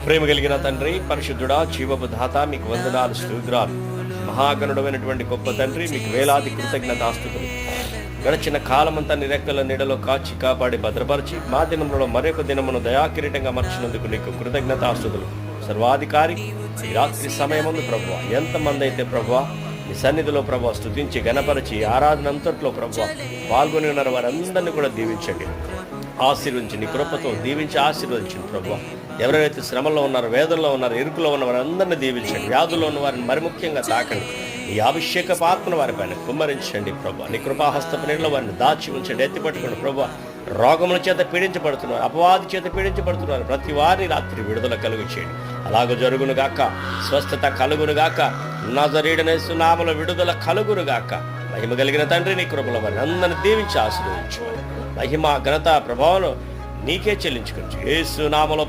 ప్రేమ కలిగిన తండ్రి, పరిశుద్ధుడా, జీవపు దాత, మీకు వందనాలు, స్తోత్రాలు. మహాగణుడమైనటువంటి గొప్ప తండ్రి, మీకు వేలాది కృతజ్ఞతాస్తుతులు. గడిచిన కాలమంతా నీ రెక్కల నీడలో కాచి కాపాడి భద్రపరిచి మా దినములలో మరొక దినమును దయాకిరీటంగా మర్చినందుకు నీకు కృతజ్ఞతాస్తుతులు. సర్వాధికారి, ఈ రాత్రి సమయముందు ప్రభువా, ఎంతమంది అయితే ప్రభువా నీ సన్నిధిలో ప్రభువా స్తుతించి గణపరిచి ఆరాధన అంతట్లో ప్రభువా పాల్గొని ఉన్నారు, వారందరినీ కూడా దీవించండి, ఆశీర్వదించి నీ కృపతో దీవించి ఆశీర్వదించండి ప్రభువా. ఎవరైతే శ్రమలో ఉన్నారో, వేదనలో ఉన్నారో, ఇరుకులో ఉన్న వారందరినీ దీవించండి. వ్యాధుల్లో ఉన్న వారిని మరి ముఖ్యంగా తాకండి. ఈ అభిషేక పాత్రను వారిపైన కుమ్మరించండి ప్రభు. నీ కృపాహస్తపు నీళ్ళలో వారిని దాచి ఉంచండి, ఎత్తిపట్టుకోండి ప్రభు. రోగముల చేత పీడించబడుతున్నారు, అపవాది చేత పీడించబడుతున్నారు, ప్రతి వారిని రాత్రి విడుదల కలుగు చేయండి. అలాగ జరుగునుగాక, స్వస్థత కలుగునుగాక, నజరేయుడైన యేసు నామములో విడుదల కలుగునుగాక. మహిమ కలిగిన తండ్రి, నీ కృపలో వారిని అందరిని దీవించి ఆశీర్వదించమని మహిమ ఘనత ప్రభావం నీకే చెల్లించుకోవచ్చు. యేసు నామములో